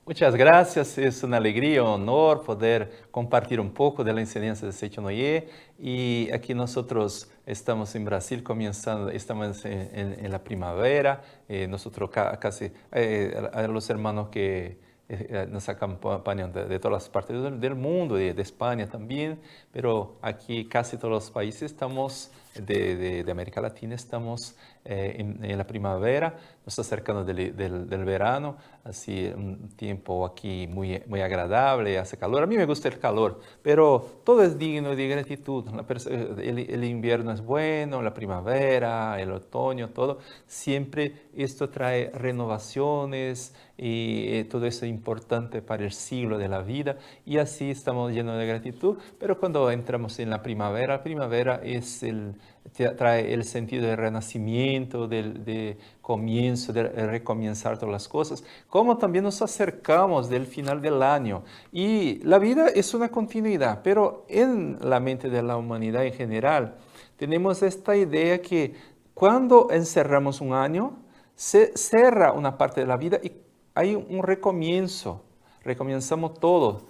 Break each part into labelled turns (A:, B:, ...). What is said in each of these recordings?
A: Muchas gracias, es una alegría, un honor poder compartir un poco de la enseñanza de Seiichi Noye. Y aquí nosotros estamos en Brasil comenzando, estamos en la primavera. Nosotros casi, a los hermanos que nos acompañan de todas las partes del mundo, de España también, pero aquí casi todos los países estamos de América Latina, estamos en la primavera, nos está acercando del verano, así un tiempo aquí muy agradable, hace calor. A mí me gusta el calor, pero todo es digno de gratitud. El invierno es bueno, la primavera, el otoño, todo. Siempre esto trae renovaciones y todo eso es importante para el ciclo de la vida y así estamos llenos de gratitud. Pero cuando entramos en la primavera es trae el sentido de renacimiento, de comienzo, de recomenzar todas las cosas, como también nos acercamos del final del año. Y la vida es una continuidad, pero en la mente de la humanidad en general tenemos esta idea que cuando encerramos un año, se cierra una parte de la vida y hay un recomienzo. Recomenzamos todo,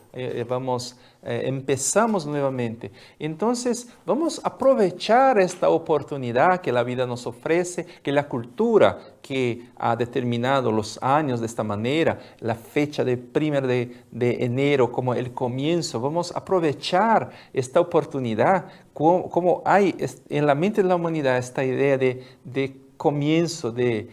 A: empezamos nuevamente. Entonces, vamos a aprovechar esta oportunidad que la vida nos ofrece, que la cultura que ha determinado los años de esta manera, la fecha de 1 de enero como el comienzo. Vamos a aprovechar esta oportunidad, como hay en la mente de la humanidad esta idea de comienzo, de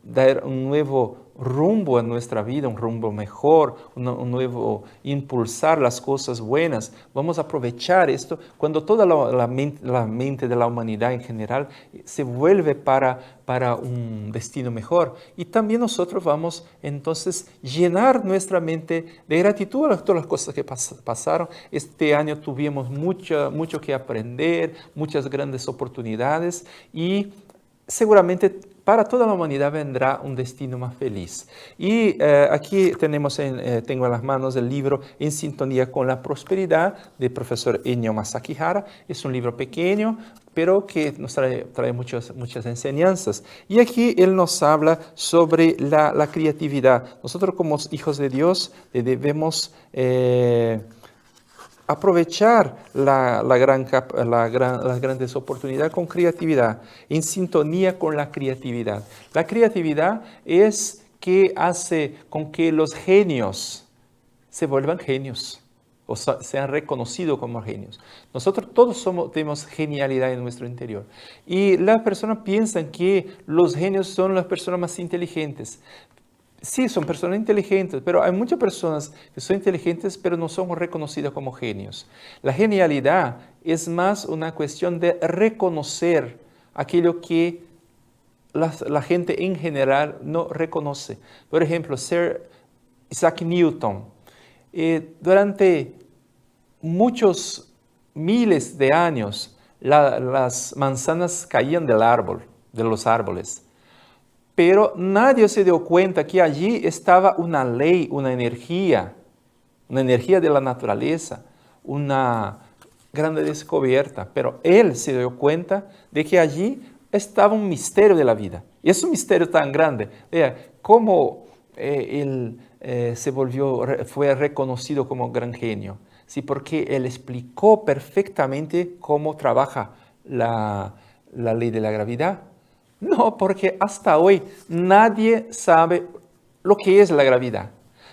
A: dar un nuevo rumbo a nuestra vida, un rumbo mejor, un nuevo impulsar las cosas buenas. Vamos a aprovechar esto cuando toda la mente de la humanidad en general se vuelve para un destino mejor. Y también nosotros vamos entonces llenar nuestra mente de gratitud a todas las cosas que pasaron. Este año tuvimos mucho que aprender, muchas grandes oportunidades y seguramente para toda la humanidad vendrá un destino más feliz. Y aquí tengo en las manos el libro En sintonía con la prosperidad del profesor Ennio Masakihara. Es un libro pequeño, pero que nos trae muchas enseñanzas. Y aquí él nos habla sobre la creatividad. Nosotros como hijos de Dios debemos aprovechar las grandes oportunidades con creatividad, en sintonía con la creatividad. La creatividad es que hace con que los genios se vuelvan genios o sean reconocidos como genios. Nosotros todos tenemos genialidad en nuestro interior. Y las personas piensan que los genios son las personas más inteligentes. Sí, son personas inteligentes, pero hay muchas personas que son inteligentes, pero no son reconocidas como genios. La genialidad es más una cuestión de reconocer aquello que la gente en general no reconoce. Por ejemplo, Sir Isaac Newton, durante muchos miles de años, las manzanas caían del árbol, de los árboles. Pero nadie se dio cuenta que allí estaba una ley, una energía de la naturaleza, una grande descubierta. Pero él se dio cuenta de que allí estaba un misterio de la vida. Y es un misterio tan grande. Vea cómo él fue reconocido como gran genio. Sí, porque él explicó perfectamente cómo trabaja la ley de la gravedad. No, porque hasta hoy nadie sabe lo que es la gravedad.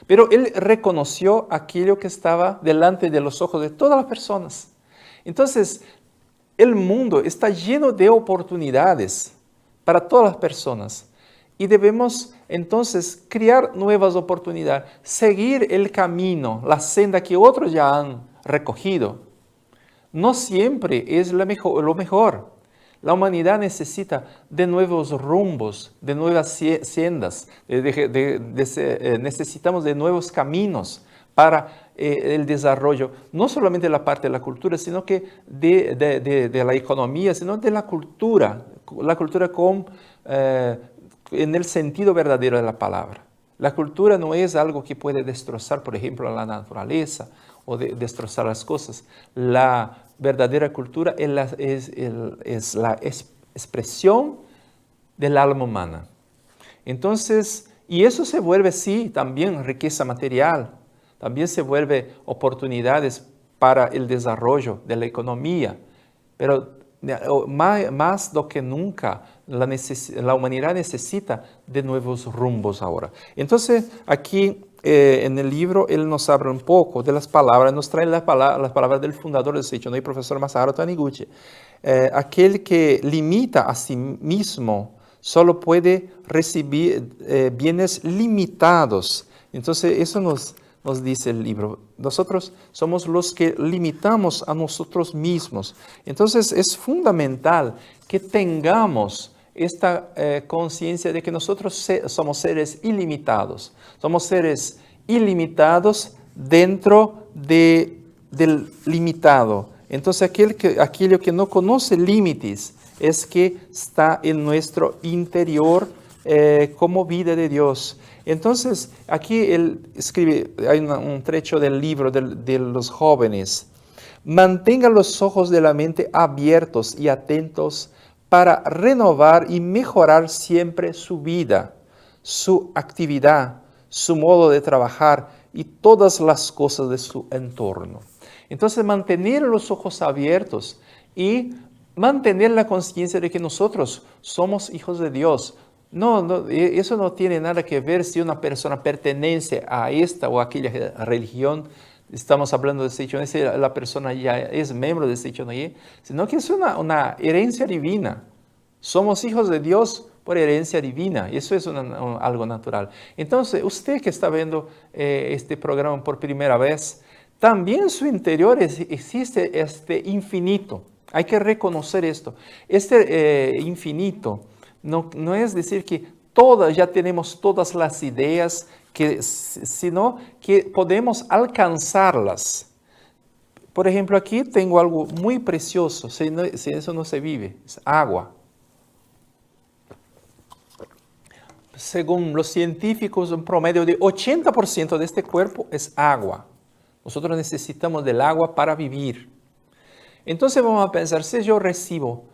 A: Pero él reconoció aquello que estaba delante de los ojos de todas las personas. Entonces, el mundo está lleno de oportunidades para todas las personas. Y debemos entonces crear nuevas oportunidades, seguir el camino, la senda que otros ya han recogido. No siempre es lo mejor. La humanidad necesita de nuevos rumbos, de nuevas sendas, necesitamos de nuevos caminos para el desarrollo, no solamente de la parte de la cultura, sino que de la economía, sino de la cultura en el sentido verdadero de la palabra. La cultura no es algo que puede destrozar, por ejemplo, la naturaleza o destrozar las cosas. La verdadera cultura es la expresión del alma humana. Entonces, Y eso se vuelve, sí, también riqueza material, también se vuelve oportunidades para el desarrollo de la economía. Pero más do que nunca, la humanidad necesita de nuevos rumbos ahora. Entonces, aquí en el libro, él nos habla un poco de las palabras, nos trae las palabras del fundador del Seicho, ¿no? El profesor Masaharu Taniguchi. Aquel que limita a sí mismo solo puede recibir bienes limitados. Entonces, eso nos dice el libro. Nosotros somos los que limitamos a nosotros mismos. Entonces, es fundamental que tengamos esta conciencia de que nosotros somos seres ilimitados. Somos seres ilimitados dentro del limitado. Entonces, aquello que no conoce límites es que está en nuestro interior como vida de Dios. Entonces, aquí él escribe, hay un trecho del libro de los jóvenes. Mantenga los ojos de la mente abiertos y atentos para renovar y mejorar siempre su vida, su actividad, su modo de trabajar y todas las cosas de su entorno. Entonces, mantener los ojos abiertos y mantener la conciencia de que nosotros somos hijos de Dios. No, eso no tiene nada que ver si una persona pertenece a esta o aquella religión. Estamos hablando de Seicho, si la persona ya es miembro de Seicho Noye, sino que es una herencia divina. Somos hijos de Dios por herencia divina, y eso es algo natural. Entonces, usted que está viendo este programa por primera vez, también en su interior existe este infinito. Hay que reconocer esto. Este infinito no es decir que ya tenemos todas las ideas, sino que podemos alcanzarlas. Por ejemplo, aquí tengo algo muy precioso, sin eso no se vive, es agua. Según los científicos, un promedio de 80% de este cuerpo es agua. Nosotros necesitamos del agua para vivir. Entonces vamos a pensar, si yo recibo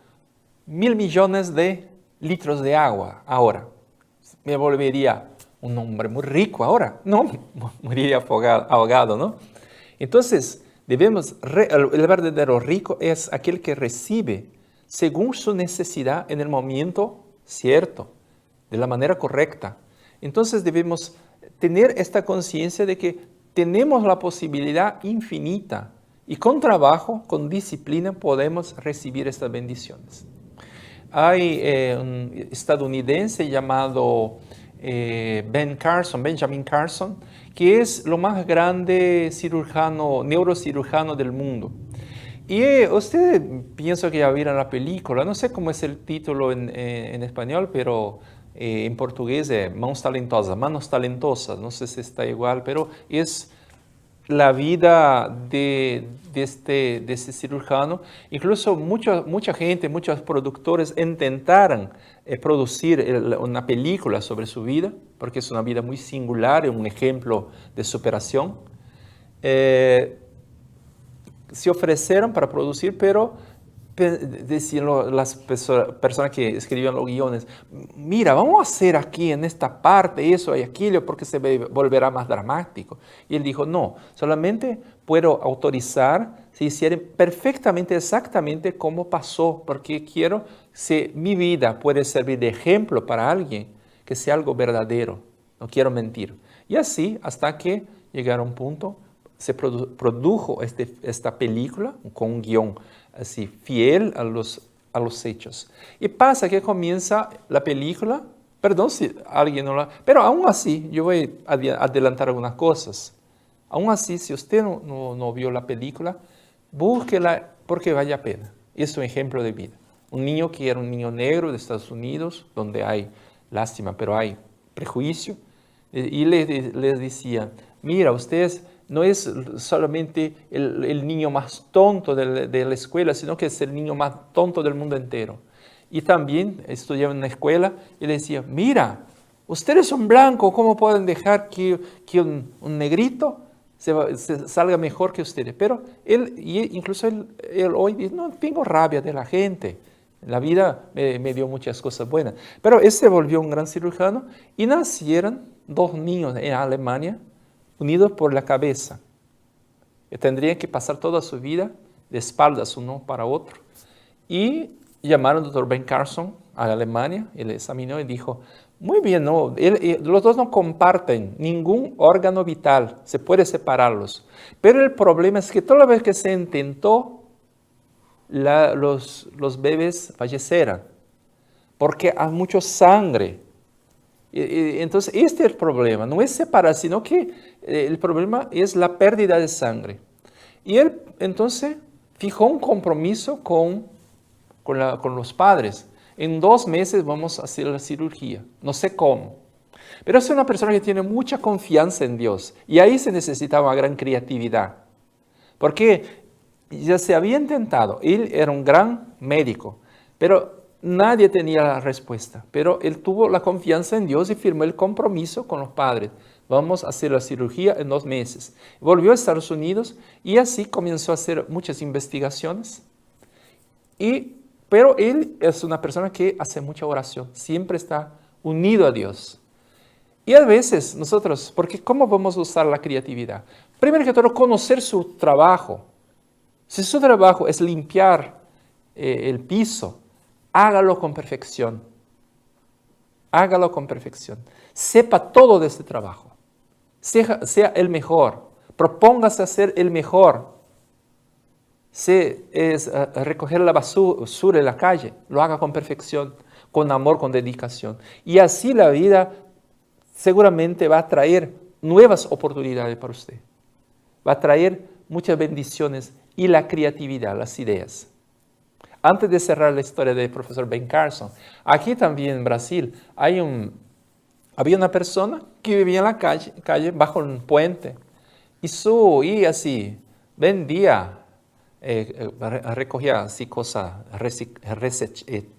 A: 1.000 millones de litros de agua ahora, me volvería un hombre muy rico ahora. No, moriría ahogado, ¿no? Entonces, el verdadero rico es aquel que recibe según su necesidad en el momento cierto, de la manera correcta. Entonces debemos tener esta conciencia de que tenemos la posibilidad infinita y con trabajo, con disciplina, podemos recibir estas bendiciones. Hay un estadounidense llamado Benjamin Carson, que es lo más grande neurocirujano del mundo. Y ustedes pienso que ya vieron la película, no sé cómo es el título en español, pero en portugués es Manos Talentosas, no sé si está igual, pero es la vida de este cirujano. Incluso mucha gente, muchos productores intentaron producir una película sobre su vida, porque es una vida muy singular, un ejemplo de superación. Se ofrecieron para producir, pero decían las personas que escribían los guiones, mira, vamos a hacer aquí en esta parte eso y aquello porque se volverá más dramático. Y él dijo, no, solamente puedo autorizar si hicieran perfectamente, exactamente como pasó, porque quiero, si mi vida puede servir de ejemplo para alguien, que sea algo verdadero, no quiero mentir. Y así, hasta que llegaron a un punto, se produjo esta película con un guión así fiel a los hechos. Y pasa que comienza la película, perdón si alguien no la... Pero aún así, yo voy a adelantar algunas cosas. Aún así, si usted no vio la película, búsquela porque vale la pena. Es un ejemplo de vida. Un niño que era un niño negro de Estados Unidos, donde hay lástima, pero hay prejuicio, y les decía, mira, ustedes... No es solamente el niño más tonto de la escuela, sino que es el niño más tonto del mundo entero. Y también estudiaba en una escuela y le decía, mira, ustedes son blancos, ¿cómo pueden dejar que un negrito se salga mejor que ustedes? Pero incluso él hoy dice, no tengo rabia de la gente. La vida me dio muchas cosas buenas. Pero él se volvió un gran cirujano y nacieron 2 niños en Alemania unidos por la cabeza. Que tendrían que pasar toda su vida de espaldas uno para otro. Y llamaron al doctor Ben Carson a Alemania, él examinó y dijo, muy bien, no, los dos no comparten ningún órgano vital, se puede separarlos. Pero el problema es que toda vez que se intentó, los bebés fallecieran, porque hay mucha sangre. Entonces, este es el problema, no es separar, sino que el problema es la pérdida de sangre. Y él entonces fijó un compromiso con los padres. En 2 meses vamos a hacer la cirugía, no sé cómo. Pero es una persona que tiene mucha confianza en Dios y ahí se necesitaba una gran creatividad. Porque ya se había intentado, él era un gran médico, pero nadie tenía la respuesta. Pero él tuvo la confianza en Dios y firmó el compromiso con los padres. Vamos a hacer la cirugía en 2 meses. Volvió a Estados Unidos y así comenzó a hacer muchas investigaciones. Pero él es una persona que hace mucha oración, siempre está unido a Dios. Y a veces nosotros, porque ¿cómo vamos a usar la creatividad? Primero que todo, conocer su trabajo. Si su trabajo es limpiar el piso, hágalo con perfección. Hágalo con perfección. Sepa todo de este trabajo. Sea el mejor. Propóngase a ser el mejor. Es recoger la basura en la calle, lo haga con perfección, con amor, con dedicación. Y así la vida seguramente va a traer nuevas oportunidades para usted. Va a traer muchas bendiciones y la creatividad, las ideas. Antes de cerrar la historia del profesor Ben Carson, aquí también en Brasil había una persona que vivía en la calle bajo un puente y así vendía, recogía así cosas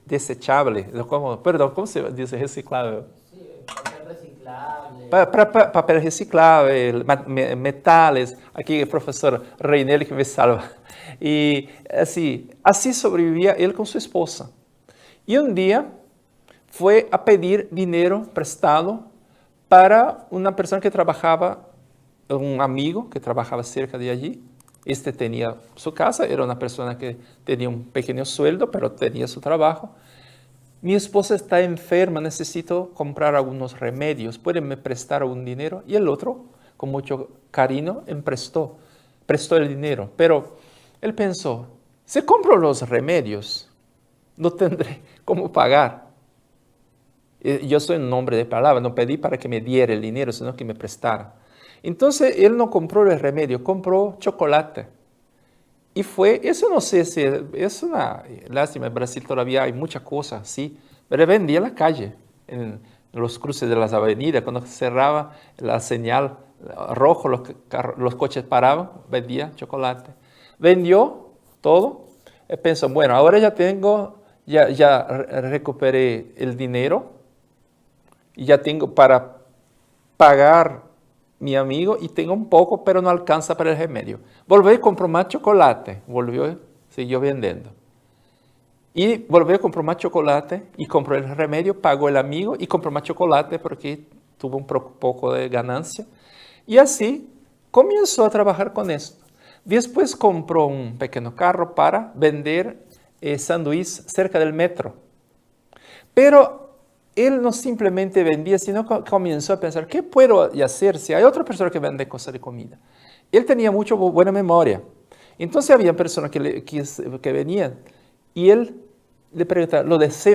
A: desechables. ¿Cómo se dice reciclable?
B: Sí, papel reciclable.
A: Papel reciclable, metales. Aquí el profesor Reinel que me salva. Y así sobrevivía él con su esposa. Y un día fue a pedir dinero prestado para una persona que trabajaba, un amigo que trabajaba cerca de allí. Este tenía su casa, era una persona que tenía un pequeño sueldo, pero tenía su trabajo. Mi esposa está enferma, necesito comprar algunos remedios, ¿pueden me prestar algún dinero? Y el otro, con mucho cariño, prestó el dinero. Pero él pensó, si compro los remedios, no tendré cómo pagar. Yo soy un hombre de palabra, no pedí para que me diera el dinero, sino que me prestara. Entonces él no compró el remedio, compró chocolate. Y eso no sé si es una lástima, en Brasil todavía hay muchas cosas así, pero vendía en la calle, en los cruces de las avenidas, cuando cerraba la señal rojo, los coches paraban, vendía chocolate. Vendió todo, y pensó, bueno, ahora ya recuperé el dinero, y ya tengo para pagar mi amigo y tengo un poco, pero no alcanza para el remedio. Volvió y compró más chocolate. Siguió vendiendo. Y volvió y compró más chocolate y compró el remedio, pagó el amigo y compró más chocolate porque tuvo un poco de ganancia. Y así comenzó a trabajar con esto. Después compró un pequeño carro para vender sándwiches cerca del metro. Pero él no simplemente vendía, sino que comenzó a pensar, ¿qué puedo hacer si hay otra persona que vende cosas de comida? Él tenía mucha buena memoria. Entonces había personas que venían y él le preguntaba,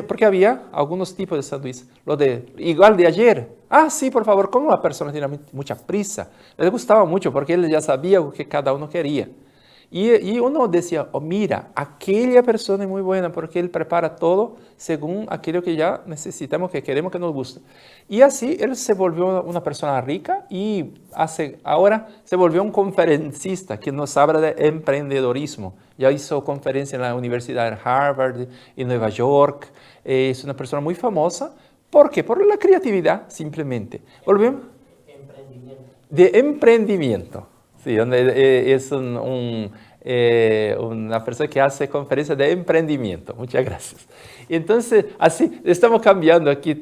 A: porque había algunos tipos de sándwiches, igual de ayer. Ah, sí, por favor, como la persona tiene mucha prisa. Le gustaba mucho porque él ya sabía lo que cada uno quería. Y uno decía, oh, mira, aquella persona es muy buena porque él prepara todo según aquello que ya necesitamos, que queremos, que nos gusta. Y así él se volvió una persona rica y ahora se volvió un conferencista que nos habla de emprendedorismo. Ya hizo conferencia en la Universidad de Harvard, en Nueva York. Es una persona muy famosa. ¿Por qué? Por la creatividad, simplemente. Volvemos.
B: Emprendimiento.
A: De emprendimiento. Sí, donde es una persona que hace conferencias de emprendimiento. Muchas gracias. Entonces, así, estamos cambiando aquí,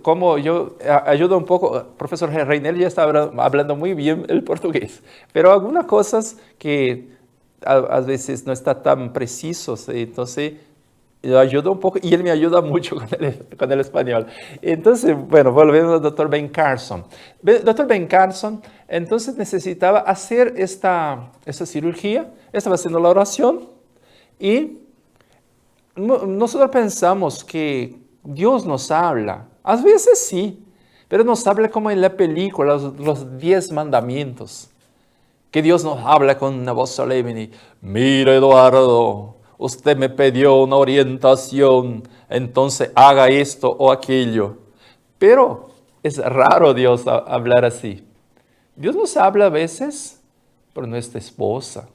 A: como yo ayudo un poco, profesor Reinel ya está hablando muy bien el portugués, pero algunas cosas que a veces no está tan precisos, entonces yo ayudo un poco y él me ayuda mucho con el español. Entonces, bueno, volvemos al doctor Ben Carson. Doctor Ben Carson, entonces necesitaba hacer esta cirugía, estaba haciendo la oración y nosotros pensamos que Dios nos habla. A veces sí, pero nos habla como en la película, los 10 mandamientos. Que Dios nos habla con una voz solemne. Mira, Eduardo, usted me pidió una orientación, entonces haga esto o aquello. Pero es raro Dios hablar así. Dios nos habla a veces por nuestra esposa,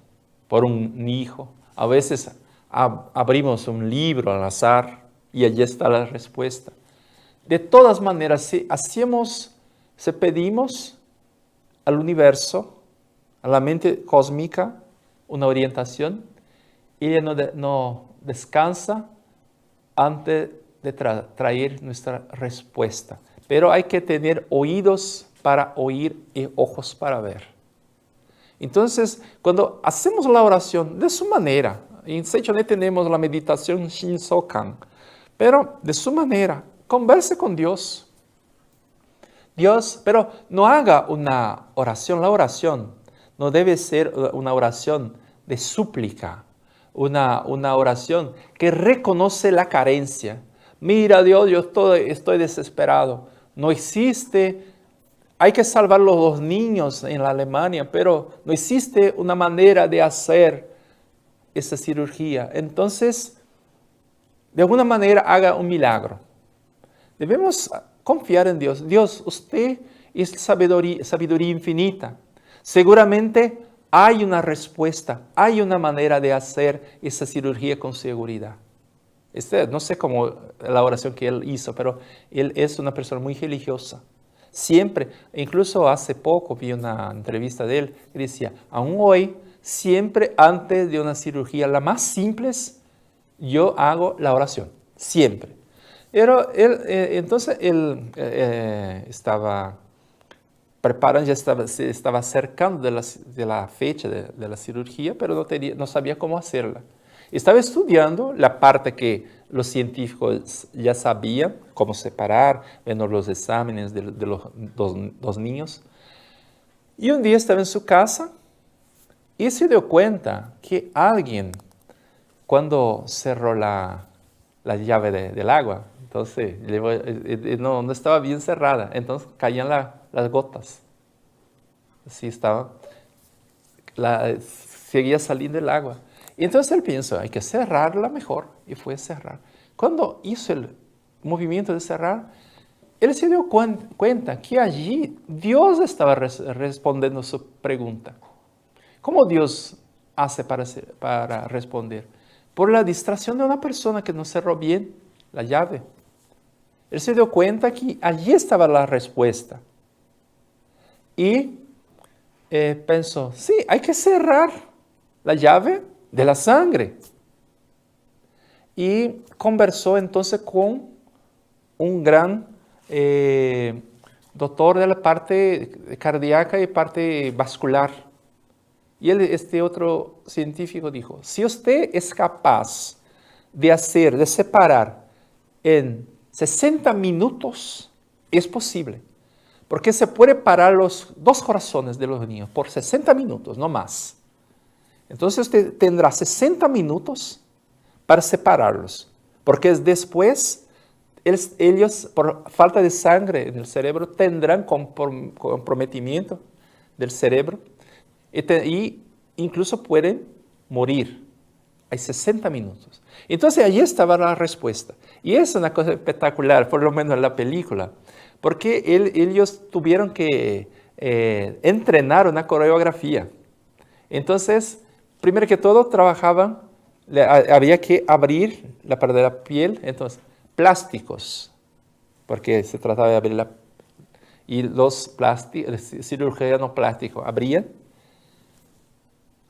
A: por un hijo. A veces abrimos un libro al azar y allí está la respuesta. De todas maneras, si pedimos al universo, a la mente cósmica, una orientación, ella no descansa antes de traer nuestra respuesta. Pero hay que tener oídos para oír y ojos para ver. Entonces, cuando hacemos la oración de su manera, en Seichoné tenemos la meditación Shinsokan, pero de su manera, converse con Dios. Pero no haga una oración, la oración no debe ser una oración de súplica, una oración que reconoce la carencia. Mira, Dios, yo estoy desesperado. No existe, hay que salvar a los niños en la Alemania, pero no existe una manera de hacer esa cirugía. Entonces, de alguna manera haga un milagro. Debemos confiar en Dios. Dios, usted es sabiduría infinita. Seguramente hay una respuesta, hay una manera de hacer esa cirugía con seguridad. No sé cómo la oración que él hizo, pero él es una persona muy religiosa. Siempre, incluso hace poco vi una entrevista de él que decía, aún hoy, siempre antes de una cirugía, la más simple, yo hago la oración, siempre. Pero entonces él estaba preparando, se estaba acercando de la fecha de la cirugía, pero no sabía cómo hacerla. Estaba estudiando la parte que los científicos ya sabían, cómo separar, viendo los exámenes de los dos niños. Y un día estaba en su casa y se dio cuenta que alguien, cuando cerró la llave del agua, entonces no estaba bien cerrada, entonces caían las gotas. Así estaba, seguía saliendo el agua. Y entonces él pensó, hay que cerrarla mejor, y fue a cerrar. Cuando hizo el movimiento de cerrar, él se dio cuenta que allí Dios estaba respondiendo su pregunta. ¿Cómo Dios hace para responder? Por la distracción de una persona que no cerró bien la llave. Él se dio cuenta que allí estaba la respuesta. Y pensó, sí, hay que cerrar la llave de la sangre. Y conversó entonces con un gran doctor de la parte cardíaca y parte vascular. Y este otro científico dijo, si usted es capaz de separar en 60 minutos, es posible. Porque se puede parar los dos corazones de los niños por 60 minutos, no más. Entonces usted tendrá 60 minutos para separarlos. Porque después ellos, por falta de sangre en el cerebro, tendrán comprometimiento del cerebro y incluso pueden morir. Hay 60 minutos. Entonces allí estaba la respuesta. Y es una cosa espectacular, por lo menos en la película, porque ellos tuvieron que entrenar una coreografía. Entonces, primero que todo, había que abrir la parte de la piel, entonces, plásticos, porque se trataba de abrir y los cirujanos plásticos abrían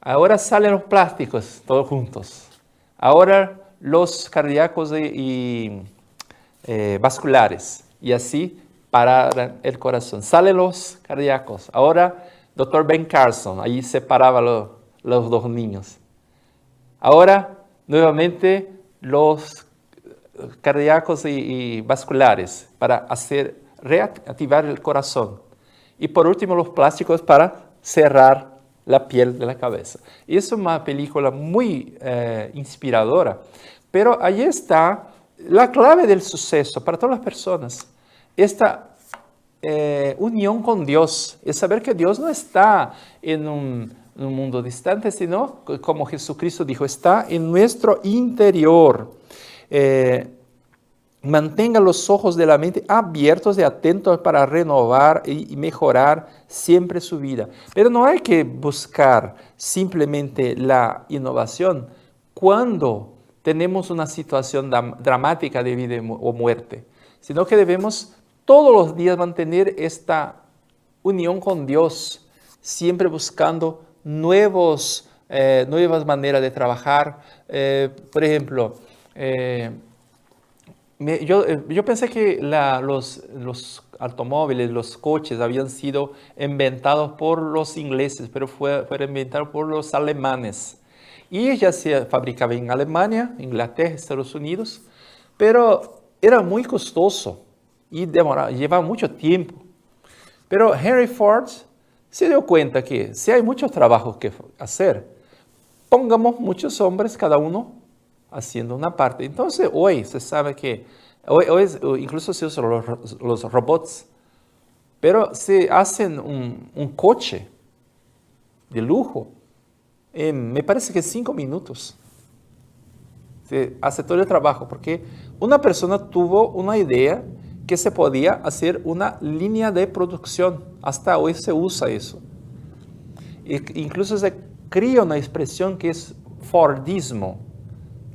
A: Ahora salen los plásticos, todos juntos. Ahora los cardíacos y vasculares. Y así parar el corazón. Salen los cardíacos. Ahora, Dr. Ben Carson, ahí separaba los dos niños. Ahora, nuevamente, los cardíacos y vasculares para reactivar el corazón. Y por último, los plásticos para cerrar la piel de la cabeza. Y es una película muy inspiradora. Pero ahí está la clave del suceso para todas las personas. Esta unión con Dios. Es saber que Dios no está en un mundo distante, sino, como Jesucristo dijo, está en nuestro interior. Mantenga los ojos de la mente abiertos y atentos para renovar y mejorar siempre su vida. Pero no hay que buscar simplemente la innovación cuando tenemos una situación dramática de vida o muerte, sino que debemos todos los días mantener esta unión con Dios, siempre buscando nuevas maneras de trabajar. Por ejemplo, yo pensé que los automóviles, los coches habían sido inventados por los ingleses, pero fueron inventados por los alemanes. Y ya se fabricaba en Alemania, Inglaterra, Estados Unidos, pero era muy costoso y llevaba mucho tiempo. Pero Henry Ford se dio cuenta que si hay muchos trabajos que hacer, pongamos muchos hombres, cada uno haciendo una parte. Entonces hoy se sabe que, incluso se usan los robots, pero se hacen un coche de lujo, me parece que 5 minutos. Se hace todo el trabajo, porque una persona tuvo una idea que se podía hacer una línea de producción. Hasta hoy se usa eso. Incluso se crea una expresión que es Fordismo,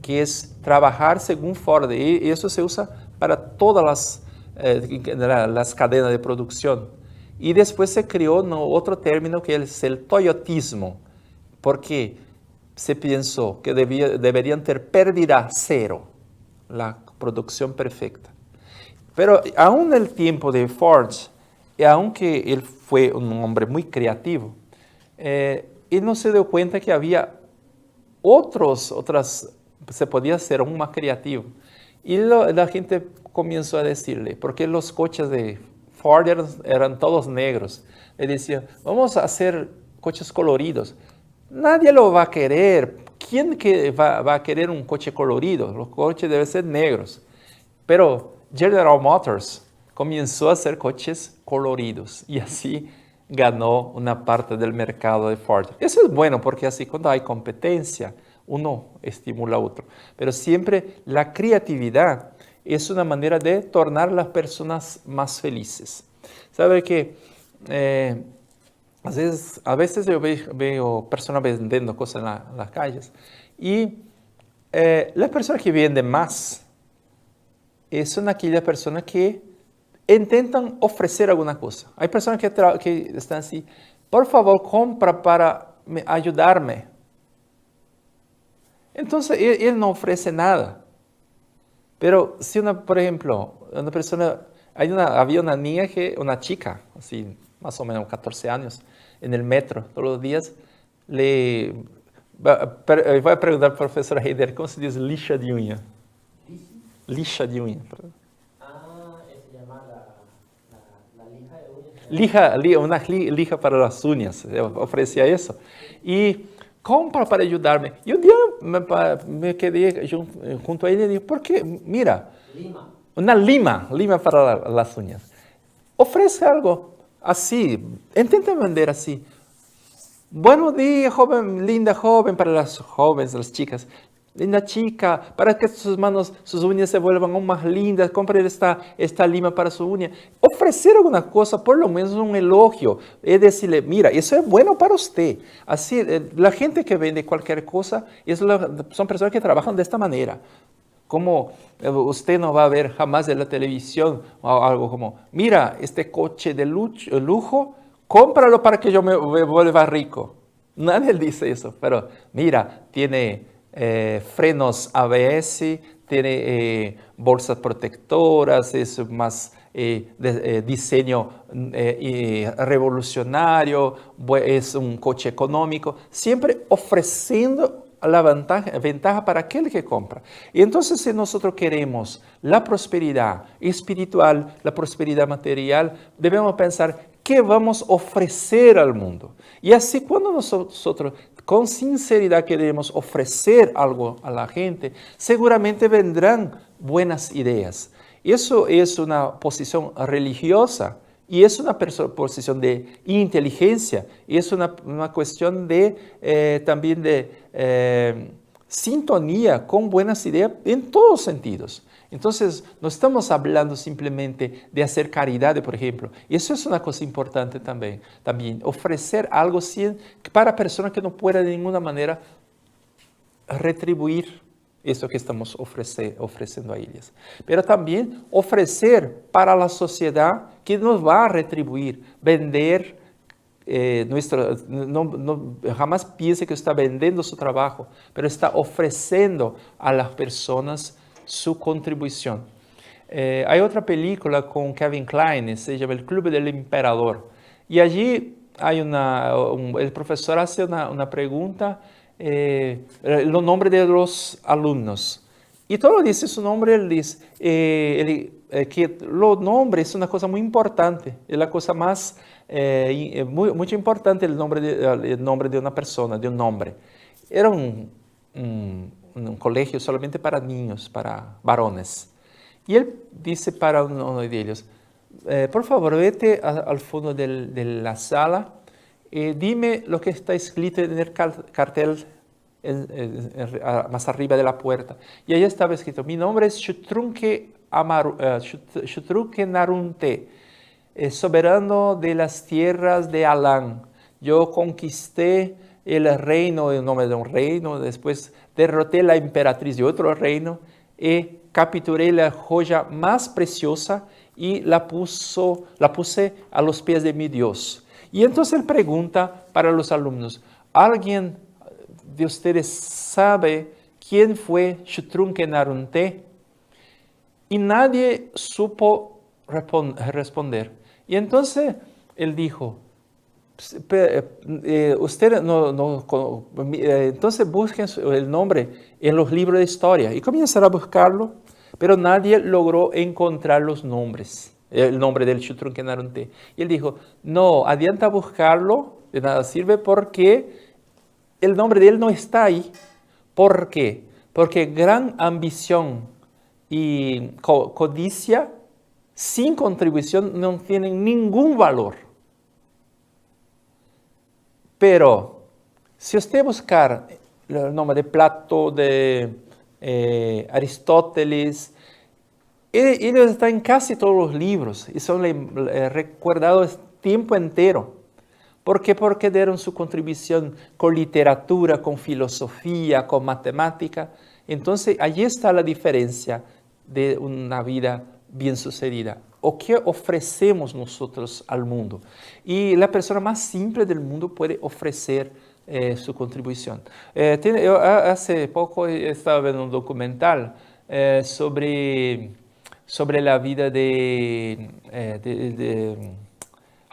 A: que es trabajar según Ford. Y eso se usa para todas las cadenas de producción. Y después se creó otro término que es el Toyotismo, porque se pensó que deberían tener pérdida cero, la producción perfecta. Pero aún en el tiempo de Ford, aunque él fue un hombre muy creativo, él no se dio cuenta que había otras, se podía hacer aún más creativo. Y la gente comenzó a decirle, porque los coches de Ford eran todos negros, le decía, vamos a hacer coches coloridos. Nadie lo va a querer. ¿Quién va a querer un coche colorido? Los coches deben ser negros. Pero General Motors comenzó a hacer coches coloridos y así ganó una parte del mercado de Ford. Eso es bueno porque así cuando hay competencia, uno estimula a otro. Pero siempre la creatividad es una manera de tornar a las personas más felices. ¿Sabe que a veces yo veo personas vendiendo cosas en las calles y las personas que venden más son aquellas personas que intentan ofrecer alguna cosa. Hay personas que están así, por favor, compra para ayudarme. Entonces, él no ofrece nada. Pero si por ejemplo, una persona, había una niña, una chica, así, más o menos 14 años, en el metro, todos los días, voy a preguntar al profesor Heider, ¿cómo se dice lixa de uña? Lixa de uña.
B: Se llama la lija de uñas.
A: Una lija para las uñas, ofrecía eso. Y compra para ayudarme. Y un día me quedé junto a él y dije, ¿por qué? Mira, una lima para las uñas. Ofrece algo así, intenta vender así. Buenos días, joven, linda joven, para las jóvenes, las chicas. Linda chica, para que sus uñas se vuelvan aún más lindas, compre esta lima para su uña. Ofrecer alguna cosa, por lo menos un elogio. Es decirle, mira, eso es bueno para usted. Así, la gente que vende cualquier cosa son personas que trabajan de esta manera. Como usted no va a ver jamás en la televisión o algo como, mira, este coche de lujo, cómpralo para que yo me vuelva rico. Nadie dice eso, pero mira, tiene frenos ABS, tiene bolsas protectoras, es más diseño revolucionario, es un coche económico, siempre ofreciendo la ventaja para aquel que compra. Y entonces, si nosotros queremos la prosperidad espiritual, la prosperidad material, debemos pensar qué vamos a ofrecer al mundo. Y así, cuando nosotros con sinceridad queremos ofrecer algo a la gente, seguramente vendrán buenas ideas. Eso es una posición religiosa y es una posición de inteligencia y es una cuestión de también de sintonía con buenas ideas en todos sentidos. Entonces, no estamos hablando simplemente de hacer caridad, por ejemplo. Eso es una cosa importante también. También ofrecer algo para personas que no puedan de ninguna manera retribuir eso que estamos ofreciendo a ellas. Pero también ofrecer para la sociedad que nos va a retribuir, vender jamás piense que está vendiendo su trabajo, pero está ofreciendo a las personas su contribución. Hay otra película con Kevin Kline, se llama El Club del Emperador, y allí hay el profesor hace una pregunta, los nombres de los alumnos, y todo dice su nombre, él dice que los nombres es una cosa muy importante, es la cosa más muy importante el nombre de una persona, de un nombre. Era un colegio solamente para niños, para varones. Y él dice para uno de ellos, por favor, vete al fondo de la sala y dime lo que está escrito en el cartel más arriba de la puerta. Y ahí estaba escrito, mi nombre es Shutrunke Narunte, soberano de las tierras de Alán. Yo conquisté el reino en nombre de un reino, después derroté la emperatriz de otro reino y capturé la joya más preciosa y la puse a los pies de mi Dios. Y entonces él pregunta para los alumnos, ¿alguien de ustedes sabe quién fue Shutrunke Narunte? Y nadie supo responder. Y entonces él dijo, ustedes entonces busquen el nombre en los libros de historia. Y comenzaron a buscarlo, pero nadie logró encontrar los nombres, el nombre del Shutrunke Narunte. Y él dijo, no, adianta buscarlo, de nada sirve porque el nombre de él no está ahí. ¿Por qué? Porque gran ambición y codicia sin contribución no tienen ningún valor. Pero si usted buscar el nombre de Platón, de Aristóteles, ellos están en casi todos los libros y son recordados tiempo entero. ¿Por qué? Porque dieron su contribución con literatura, con filosofía, con matemática. Entonces, allí está la diferencia de una vida bien sucedida. ¿O qué ofrecemos nosotros al mundo? Y la persona más simple del mundo puede ofrecer su contribución. Yo hace poco estaba viendo un documental sobre la vida de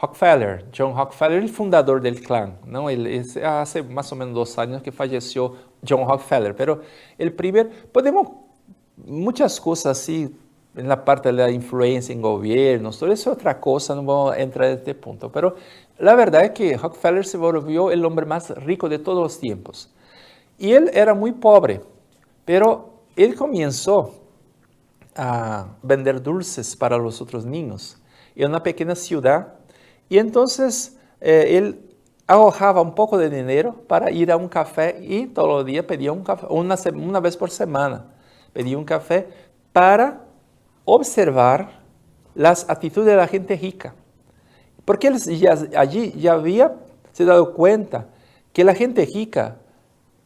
A: Rockefeller, John Rockefeller, el fundador del clan, ¿no? Hace más o menos 2 años que falleció John Rockefeller, pero podemos muchas cosas así, en la parte de la influencia en gobiernos, todo eso es otra cosa, no vamos a entrar en este punto, pero la verdad es que Rockefeller se volvió el hombre más rico de todos los tiempos. Y él era muy pobre, pero él comenzó a vender dulces para los otros niños en una pequeña ciudad. Y entonces él ahorraba un poco de dinero para ir a un café y todos los días pedía un café, una vez por semana, pedía un café para observar las actitudes de la gente rica. Porque él allí ya había se dado cuenta que la gente rica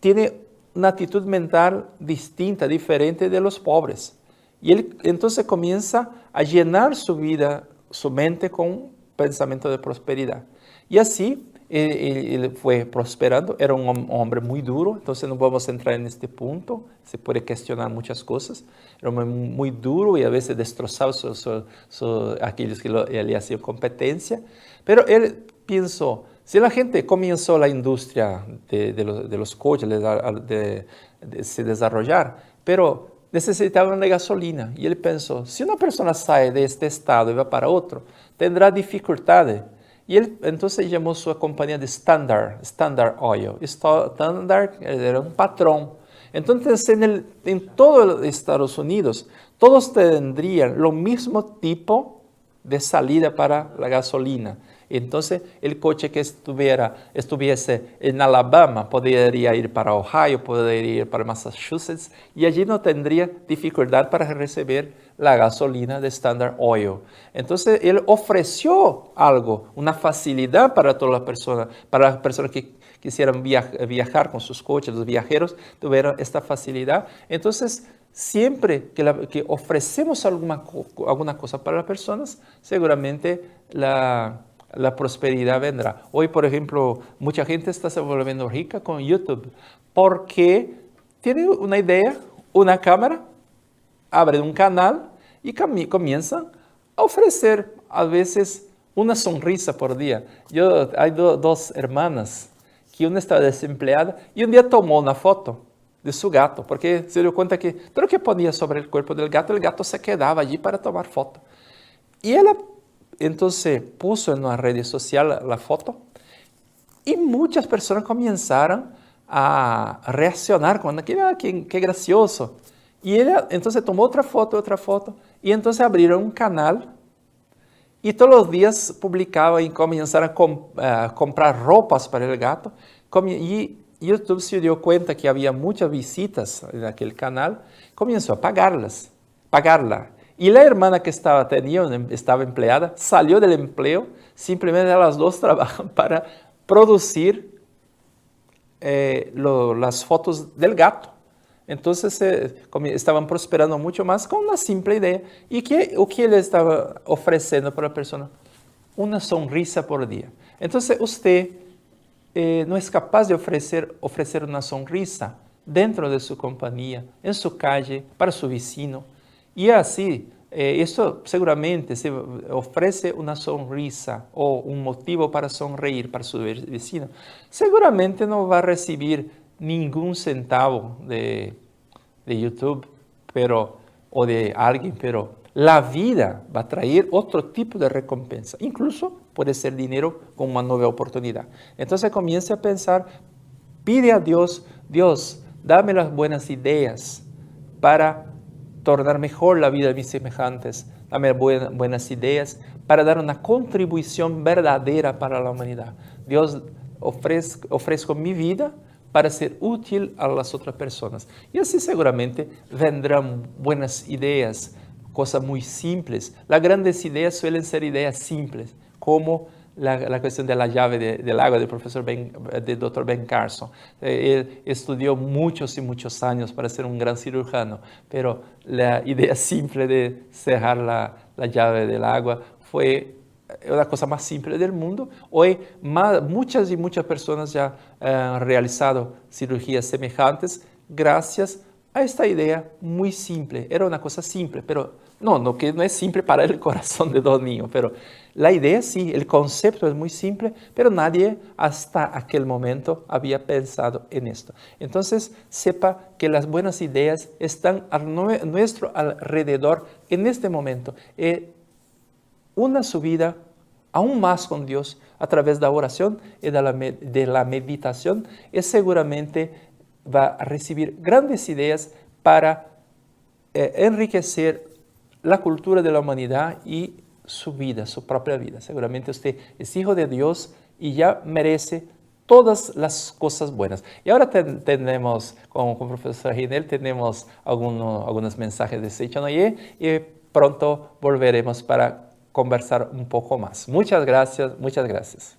A: tiene una actitud mental distinta, diferente de los pobres. Y él entonces comienza a llenar su vida, su mente con pensamiento de prosperidad. Y así Él fue prosperando, era un hombre muy duro, entonces no vamos a entrar en este punto, se puede cuestionar muchas cosas. Era un hombre muy duro y a veces destrozaba aquellos que le hacían competencia, pero él pensó, si la gente comenzó la industria de los coches de se desarrollar, pero necesitaban de gasolina, y él pensó, si una persona sale de este estado y va para otro, tendrá dificultades. Y él entonces llamó su compañía de Standard Oil. Standard era un patrón. Entonces en todo los Estados Unidos, todos tendrían lo mismo tipo de salida para la gasolina. Entonces el coche que estuviese en Alabama podría ir para Ohio, podría ir para Massachusetts, y allí no tendría dificultad para recibir la gasolina de Standard Oil. Entonces él ofreció algo, una facilidad para todas las personas que quisieran viajar con sus coches, los viajeros tuvieron esta facilidad. Entonces siempre que ofrecemos alguna cosa para las personas, seguramente la prosperidad vendrá. Hoy, por ejemplo, mucha gente está se volviendo rica con YouTube porque tiene una idea, una cámara, abren un canal y comienzan a ofrecer a veces una sonrisa por día. Hay dos hermanas que una estaba desempleada y un día tomó una foto de su gato porque se dio cuenta que todo lo que ponía sobre el cuerpo del gato se quedaba allí para tomar foto. Y ella entonces puso en una red social la foto y muchas personas comenzaron a reaccionar con qué gracioso. Y ella entonces tomó otra foto, y entonces abrieron un canal y todos los días publicaba y comenzaron a comprar ropas para el gato. Y YouTube se dio cuenta que había muchas visitas en aquel canal, comenzó a pagarla. Y la hermana que estaba empleada, salió del empleo, simplemente las dos trabajan para producir las fotos del gato. Entonces estaban prosperando mucho más con una simple idea. ¿Y o qué le estaba ofreciendo para la persona? Una sonrisa por día. Entonces usted no es capaz de ofrecer una sonrisa dentro de su compañía, en su calle, para su vecino. Y así, esto seguramente se ofrece una sonrisa o un motivo para sonreír para su vecino. Seguramente no va a recibir ningún centavo de YouTube o de alguien, pero la vida va a traer otro tipo de recompensa. Incluso puede ser dinero con una nueva oportunidad. Entonces comience a pensar, pide a Dios, Dios, dame las buenas ideas para tornar mejor la vida de mis semejantes. Dame buenas ideas para dar una contribución verdadera para la humanidad. Dios, ofrezco mi vida para ser útil a las otras personas. Y así seguramente vendrán buenas ideas, cosas muy simples. Las grandes ideas suelen ser ideas simples, como la cuestión de la llave del agua del Dr. Ben Carson. Él estudió muchos y muchos años para ser un gran cirujano, pero la idea simple de cerrar la llave del agua fue la cosa más simple del mundo. Hoy muchas y muchas personas ya han realizado cirugías semejantes gracias a esta idea muy simple. Era una cosa simple, pero que no es simple para el corazón de dos niños, pero la idea sí, el concepto es muy simple, pero nadie hasta aquel momento había pensado en esto. Entonces, sepa que las buenas ideas están a nuestro alrededor en este momento. Una su vida aún más con Dios a través de la oración y de la meditación, y seguramente va a recibir grandes ideas para enriquecer la cultura de la humanidad y su vida, su propia vida. Seguramente usted es hijo de Dios y ya merece todas las cosas buenas. Y ahora tenemos, con el profesor Ginel, tenemos algunos mensajes de Seichanoye y pronto volveremos para conversar un poco más. Muchas gracias, muchas gracias.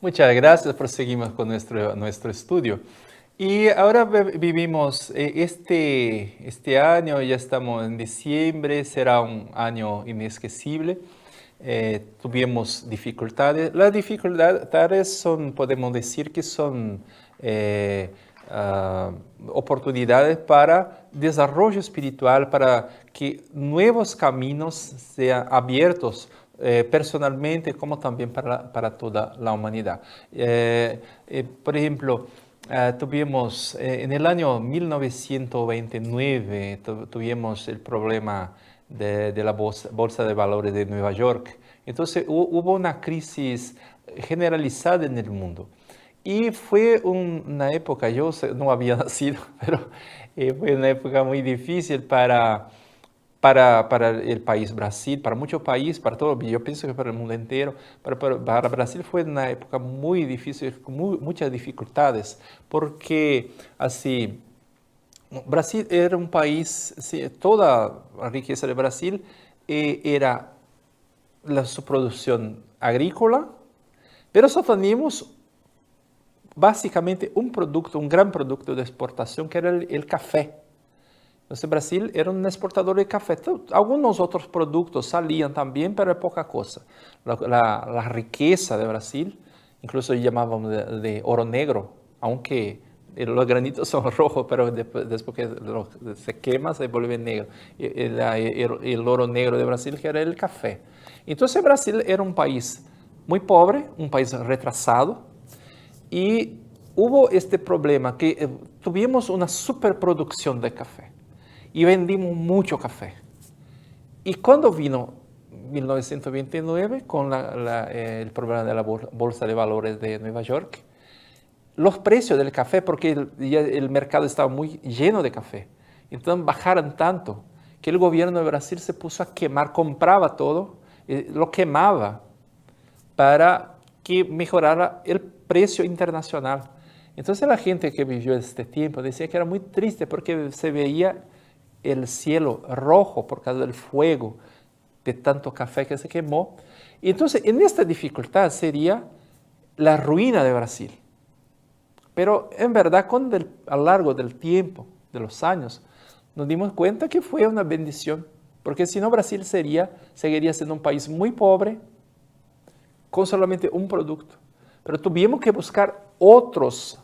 A: Muchas gracias, proseguimos con nuestro estudio. Y ahora vivimos este año, ya estamos en diciembre, será un año inesquecible. tuvimos dificultades. Las dificultades son, podemos decir que son oportunidades para desarrollo espiritual, para que nuevos caminos sean abiertos personalmente como también para toda la humanidad. Por ejemplo, tuvimos en el año 1929, tuvimos el problema de la bolsa de valores de Nueva York. Entonces hubo una crisis generalizada en el mundo. Y fue una época, yo no había nacido, pero fue una época muy difícil para el país Brasil, para muchos países, para todo, yo pienso que para el mundo entero, para Brasil fue una época muy difícil, con muchas dificultades, porque así, Brasil era un país, sí, toda la riqueza de Brasil era su producción agrícola, pero solo teníamos básicamente un producto, un gran producto de exportación que era el café. Entonces Brasil era un exportador de café. Algunos otros productos salían también, pero es poca cosa. La riqueza de Brasil, incluso llamábamos de oro negro, aunque los granitos son rojos, pero después que se quema se vuelve negro. El oro negro de Brasil que era el café. Entonces Brasil era un país muy pobre, un país retrasado, y hubo este problema que tuvimos una superproducción de café y vendimos mucho café. Y cuando vino 1929 con el problema de la Bolsa de Valores de Nueva York, los precios del café, porque el mercado estaba muy lleno de café, entonces bajaron tanto que el gobierno de Brasil se puso a quemar, compraba todo, lo quemaba para que mejorara el precio internacional. Entonces la gente que vivió este tiempo decía que era muy triste porque se veía el cielo rojo por causa del fuego de tanto café que se quemó. Y entonces en esta dificultad sería la ruina de Brasil. Pero en verdad a lo largo del tiempo, de los años, nos dimos cuenta que fue una bendición, porque si no Brasil seguiría siendo un país muy pobre, con solamente un producto. Pero tuvimos que buscar otros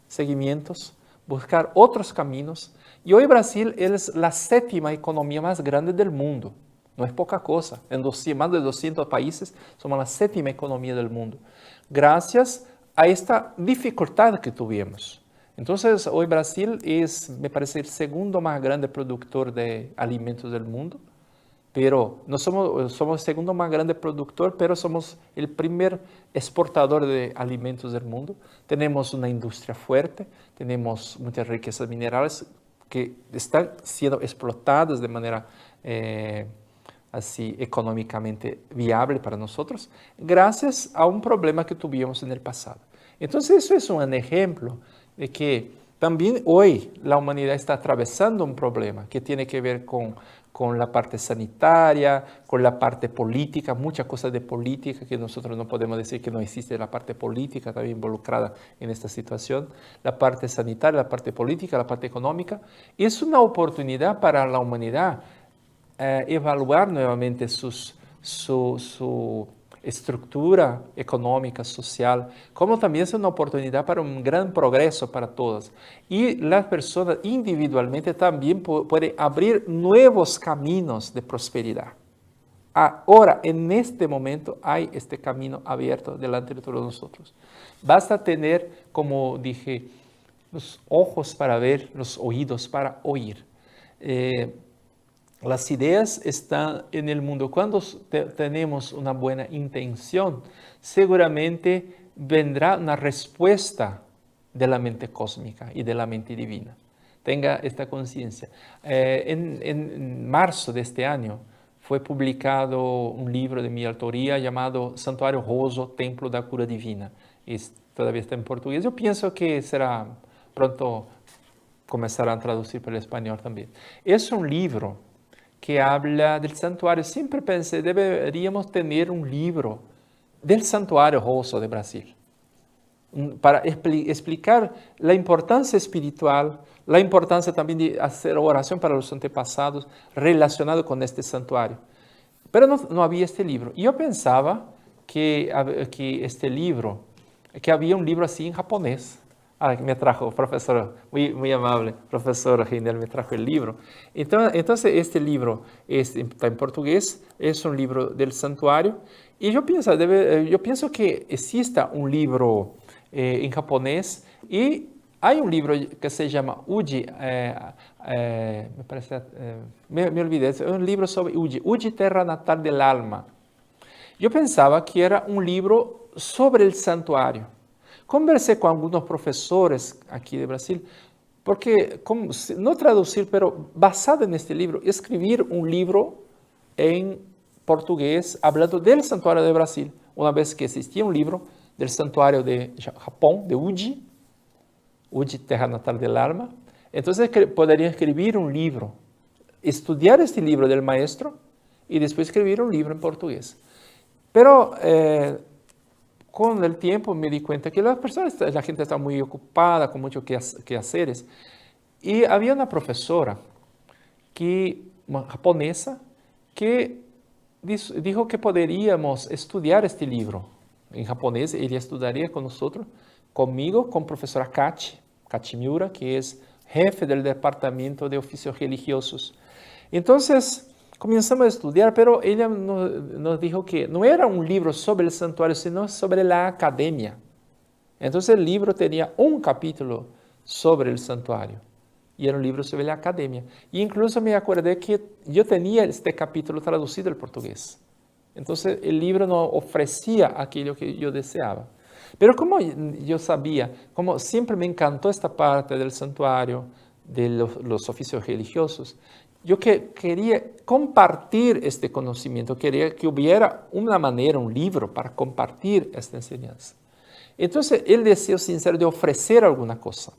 A: seguimientos, buscar otros caminos. Y hoy Brasil es la 7ª economía más grande del mundo. No es poca cosa. En más de 200 países somos la 7ª economía del mundo. Gracias a esta dificultad que tuvimos. Entonces hoy Brasil es, me parece, el segundo más grande productor de alimentos del mundo. Pero no somos el segundo más grande productor, pero somos el primer exportador de alimentos del mundo. Tenemos una industria fuerte, tenemos muchas riquezas minerales que están siendo explotadas de manera así económicamente viable para nosotros, gracias a un problema que tuvimos en el pasado. Entonces eso es un ejemplo de que también hoy la humanidad está atravesando un problema que tiene que ver con la parte sanitaria, con la parte política, muchas cosas de política que nosotros no podemos decir que no existe la parte política también involucrada en esta situación, la parte sanitaria, la parte política, la parte económica. Es una oportunidad para la humanidad evaluar nuevamente su estructura económica, social, como también es una oportunidad para un gran progreso para todos. Y las personas individualmente también pueden abrir nuevos caminos de prosperidad. Ahora, en este momento, hay este camino abierto delante de todos nosotros. Basta tener, como dije, los ojos para ver, los oídos para oír. Las ideas están en el mundo. Cuando tenemos una buena intención, seguramente vendrá una respuesta de la mente cósmica y de la mente divina. Tenga esta conciencia. En marzo de este año fue publicado un libro de mi autoría llamado Santuario Roso, Templo da Cura Divina. Todavía está en portugués. Yo pienso que será pronto comenzarán a traducir para el español también. Es un libro que habla del santuario. Siempre pensé, deberíamos tener un libro del Santuario Roso de Brasil, para explicar la importancia espiritual, la importancia también de hacer oración para los antepasados relacionado con este santuario. pero no había este libro. Y yo pensaba que este libro, que había un libro así en japonés. Me trajo, profesor, muy amable, profesor Reinel me trajo el libro. Entonces este libro está en portugués, es un libro del santuario. Y yo pienso que exista un libro en japonés y hay un libro que se llama Uji, me parece, me olvidé, es un libro sobre Uji, Terra Natal del Alma. Yo pensaba que era un libro sobre el santuario. Conversé con algunos profesores aquí de Brasil, porque, no traducir, pero basado en este libro, escribir un libro en portugués hablando del santuario de Brasil, una vez que existía un libro del santuario de Japón, de Uji, Terra Natal del Alma. Entonces podrían escribir un libro, estudiar este libro del maestro y después escribir un libro en portugués. Pero con el tiempo me di cuenta que la gente está muy ocupada, con muchos quehaceres. Y había una profesora japonesa que dijo que podríamos estudiar este libro en japonés. Ella estudiaría con nosotros, conmigo, con profesora Kachi Miura, que es jefe del Departamento de Oficios Religiosos. Entonces, comenzamos a estudiar, pero ella nos dijo que no era un libro sobre el santuario, sino sobre la academia. Entonces el libro tenía un capítulo sobre el santuario y era un libro sobre la academia. Y incluso me acordé que yo tenía este capítulo traducido al portugués. Entonces el libro no ofrecía aquello que yo deseaba. Pero como yo sabía, como siempre me encantó esta parte del santuario, de los oficios religiosos, yo quería compartir este conocimiento, quería que hubiera una manera, un libro para compartir esta enseñanza. Entonces, el deseo sincero de ofrecer alguna cosa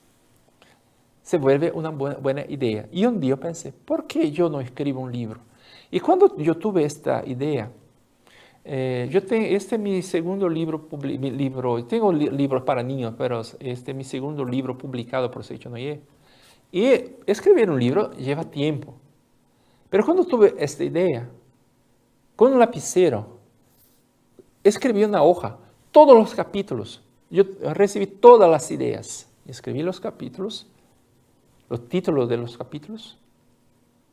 A: se vuelve una buena idea. Y un día pensé, ¿por qué yo no escribo un libro? Y cuando yo tuve esta idea, este es mi segundo libro, tengo libros para niños, pero este es mi segundo libro publicado por Seiichi Noye. Y escribir un libro lleva tiempo. Pero cuando tuve esta idea, con un lapicero, escribí una hoja, todos los capítulos. Yo recibí todas las ideas. Escribí los capítulos, los títulos de los capítulos.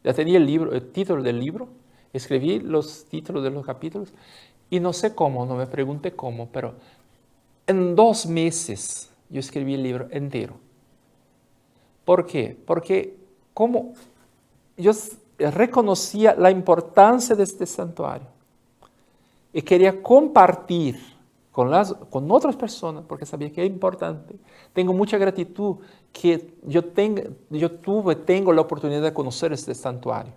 A: Ya tenía el título del libro. Escribí los títulos de los capítulos. Y no sé cómo, no me pregunte cómo, pero en 2 meses yo escribí el libro entero. ¿Por qué? Porque como yo reconocía la importancia de este santuario y quería compartir con otras personas, porque sabía que es importante. Tengo mucha gratitud que tengo la oportunidad de conocer este santuario.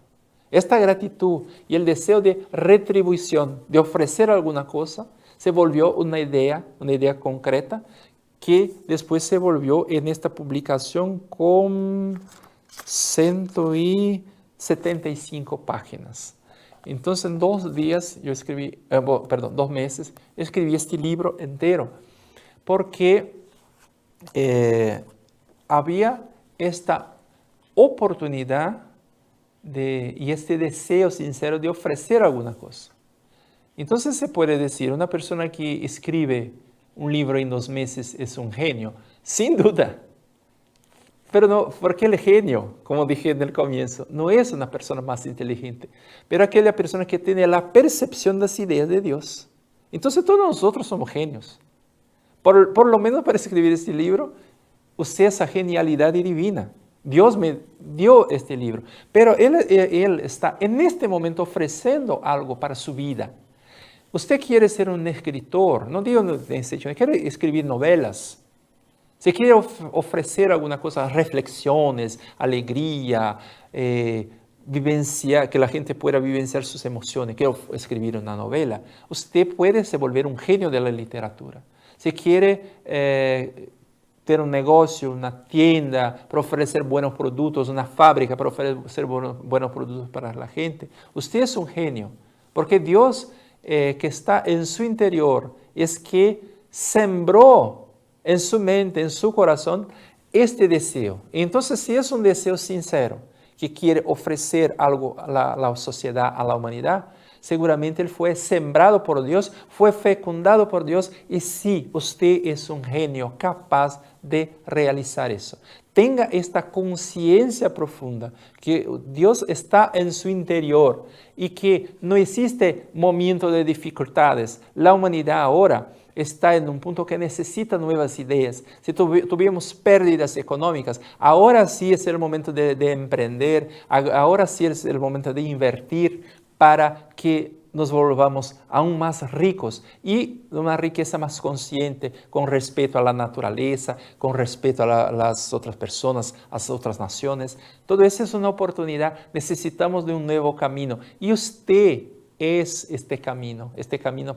A: Esta gratitud y el deseo de retribución, de ofrecer alguna cosa, se volvió una idea concreta que después se volvió en esta publicación con 175 páginas. Entonces, en 2 días, 2 meses, escribí este libro entero, porque había esta oportunidad y este deseo sincero de ofrecer alguna cosa. Entonces, se puede decir, una persona que escribe un libro en 2 meses es un genio, sin duda. Pero no, porque el genio, como dije en el comienzo, no es una persona más inteligente, pero aquella persona que tiene la percepción de las ideas de Dios. Entonces todos nosotros somos genios. Por lo menos para escribir este libro, usted esa genialidad divina. Dios me dio este libro, pero él está en este momento ofreciendo algo para su vida. Usted quiere ser un escritor, no digo quiere escribir novelas. Si quiere ofrecer alguna cosa, reflexiones, alegría, que la gente pueda vivenciar sus emociones, quiere escribir una novela, usted puede se volver un genio de la literatura. Si quiere tener un negocio, una tienda, para ofrecer buenos productos, una fábrica para ofrecer buenos productos para la gente, usted es un genio, porque Dios que está en su interior es que sembró en su mente, en su corazón, este deseo. Entonces, si es un deseo sincero, que quiere ofrecer algo a la sociedad, a la humanidad, seguramente él fue sembrado por Dios, fue fecundado por Dios y sí, usted es un genio capaz de realizar eso. Tenga esta conciencia profunda que Dios está en su interior y que no existe momento de dificultades. La humanidad ahora está en un punto que necesita nuevas ideas. Si tuvimos pérdidas económicas, ahora sí es el momento de emprender, ahora sí es el momento de invertir para que nos volvamos aún más ricos y una riqueza más consciente con respeto a la naturaleza, con respeto a las otras personas, a las otras naciones. Todo eso es una oportunidad. Necesitamos de un nuevo camino y usted es este camino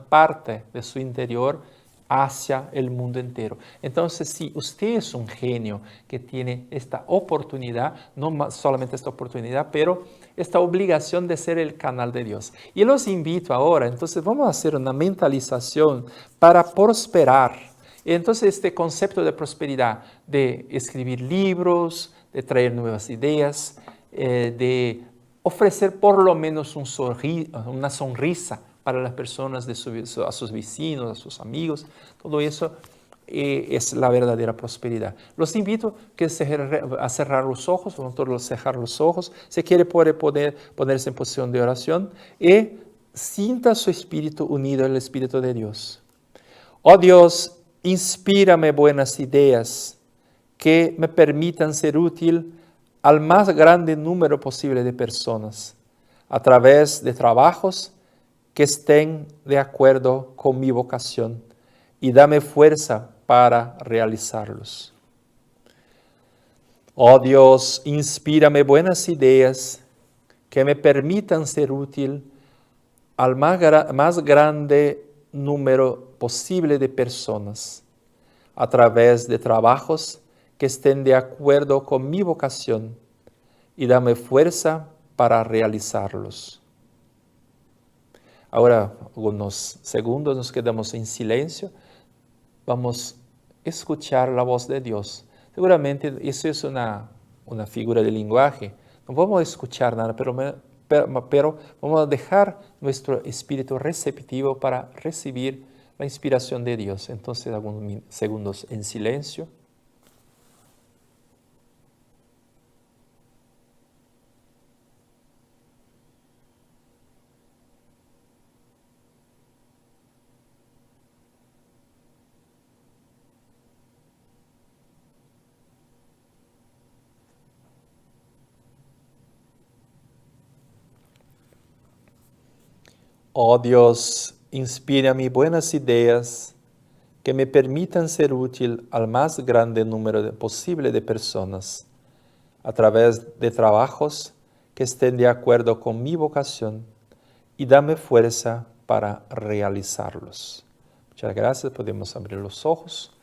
A: parte de su interior hacia el mundo entero. Entonces, si usted es un genio que tiene esta oportunidad, no solamente esta oportunidad, pero esta obligación de ser el canal de Dios. Y los invito ahora, entonces vamos a hacer una mentalización para prosperar. Entonces, este concepto de prosperidad, de escribir libros, de traer nuevas ideas, de ofrecer por lo menos una sonrisa para las personas, a sus vecinos, a sus amigos, todo eso es la verdadera prosperidad. Los invito a cerrar los ojos, vamos todos a cerrar los ojos. Si quiere puede ponerse en posición de oración y sienta su espíritu unido al Espíritu de Dios. Oh Dios, inspírame buenas ideas que me permitan ser útil al más grande número posible de personas, a través de trabajos que estén de acuerdo con mi vocación, y dame fuerza para realizarlos. Oh Dios, inspírame buenas ideas que me permitan ser útil al más grande número posible de personas, a través de trabajos que estén de acuerdo con mi vocación, y dame fuerza para realizarlos. Ahora, unos segundos nos quedamos en silencio. Vamos a escuchar la voz de Dios. Seguramente eso es una figura de lenguaje. No vamos a escuchar nada, pero vamos a dejar nuestro espíritu receptivo para recibir la inspiración de Dios. Entonces, algunos segundos en silencio. Oh Dios, inspírame buenas ideas que me permitan ser útil al más grande número posible de personas, a través de trabajos que estén de acuerdo con mi vocación, y dame fuerza para realizarlos. Muchas gracias, podemos abrir los ojos.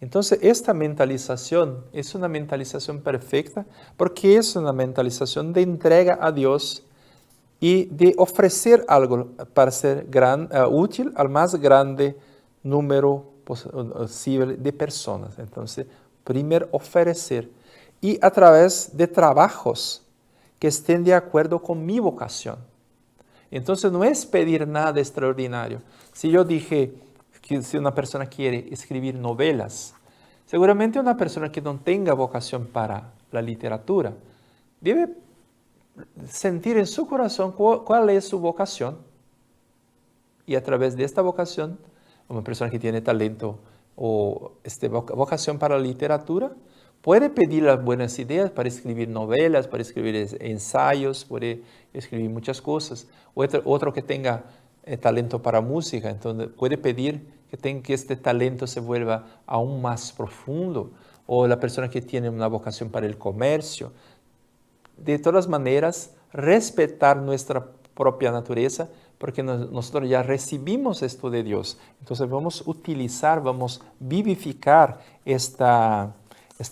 A: Entonces, esta mentalización es una mentalización perfecta porque es una mentalización de entrega a Dios y de ofrecer algo para ser útil al más grande número posible de personas. Entonces, primero ofrecer y a través de trabajos que estén de acuerdo con mi vocación. Entonces, no es pedir nada extraordinario. Si yo dije que si una persona quiere escribir novelas, seguramente una persona que no tenga vocación para la literatura debe sentir en su corazón cuál es su vocación, y a través de esta vocación, una persona que tiene talento o vocación para la literatura puede pedir las buenas ideas para escribir novelas, para escribir ensayos, puede escribir muchas cosas. Otro que tenga talento para música, entonces puede pedir que este talento se vuelva aún más profundo. O la persona que tiene una vocación para el comercio. De todas maneras, respetar nuestra propia naturaleza, porque nosotros ya recibimos esto de Dios. Entonces vamos a utilizar, vamos a vivificar esta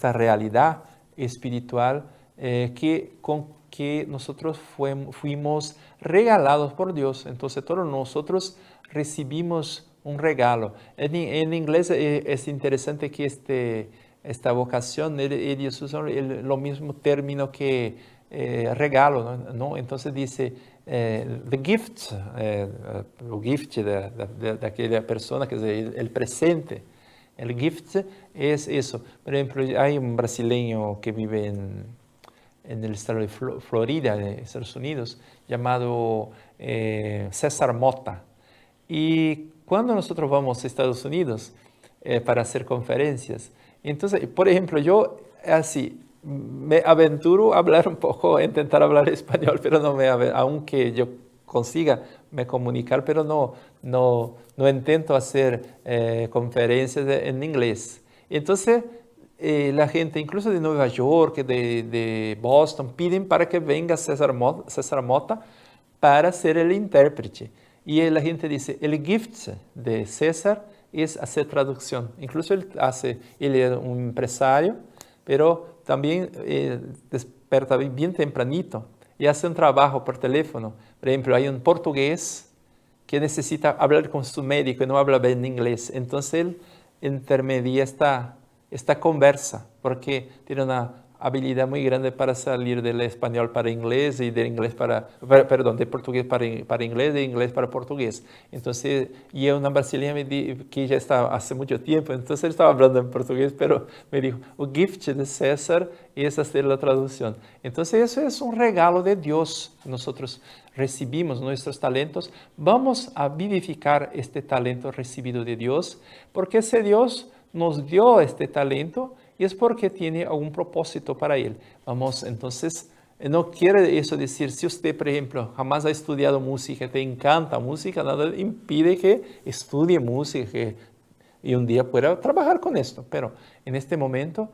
A: realidad espiritual con que nosotros fuimos regalados por Dios. Entonces todos nosotros recibimos un regalo. En inglés es interesante que esta vocación, ellos usan lo mismo término que regalo, ¿no? Entonces dice, the gift, o gift daquela persona, quer dizer, el presente. El gift es eso. Por ejemplo, hay un brasileño que vive en el estado de Florida, de Estados Unidos, llamado César Mota. Y cuando nosotros vamos a Estados Unidos para hacer conferencias, entonces, por ejemplo, yo así me aventuro a hablar un poco, a intentar hablar español, pero no aunque yo consiga me comunicar, pero no intento hacer conferencias en inglés. Entonces, la gente, incluso de Nueva York, de Boston, piden para que venga César Mota para ser el intérprete. Y la gente dice, el gift de César es hacer traducción. Incluso él es un empresario, pero también desperta bien tempranito y hace un trabajo por teléfono. Por ejemplo, hay un portugués que necesita hablar con su médico y no habla bien inglés. Entonces él intermedia esta conversa porque tiene una habilidad muy grande para salir del español para inglés y del inglés de portugués para inglés, de inglés para portugués. Entonces, y una brasileña que ya está hace mucho tiempo, entonces él estaba hablando en portugués, pero me dijo, el gift de César es hacer la traducción. Entonces, eso es un regalo de Dios. Nosotros recibimos nuestros talentos, vamos a vivificar este talento recibido de Dios, porque ese Dios nos dio este talento y es porque tiene algún propósito para él. Vamos, entonces, no quiere eso decir, si usted, por ejemplo, jamás ha estudiado música, te encanta música, nada impide que estudie música y un día pueda trabajar con esto. Pero en este momento,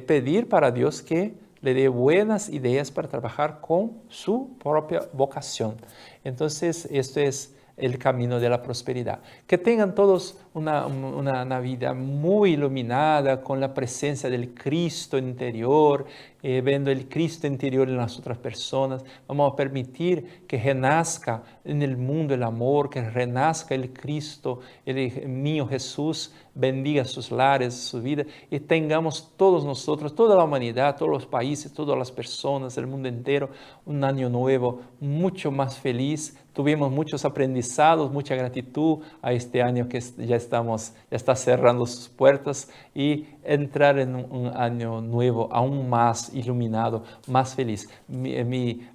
A: pedir para Dios que le dé buenas ideas para trabajar con su propia vocación. Entonces, esto es el camino de la prosperidad. Que tengan todos una Navidad muy iluminada con la presencia del Cristo interior, viendo el Cristo interior en las otras personas. Vamos a permitir que renazca en el mundo el amor, que renazca el Cristo, el niño Jesús, bendiga sus lares, su vida, y tengamos todos nosotros, toda la humanidad, todos los países, todas las personas, el mundo entero, un año nuevo mucho más feliz. Tuvimos muchos aprendizados, mucha gratitud a este año que ya está cerrando sus puertas, y entrar en un año nuevo aún más iluminado, más feliz. Mi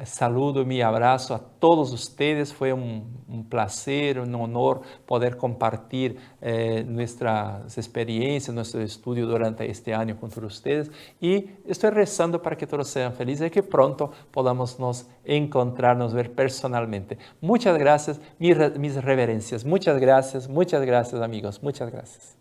A: saludo, mi abrazo a todos ustedes. Fue un placer, un honor poder compartir nuestras experiencias, nuestro estudio durante este año con todos ustedes. Y estoy rezando para que todos sean felices y que pronto podamos nos encontrarnos, ver personalmente. Muchas gracias, mis reverencias. Muchas gracias amigos. Muchas gracias.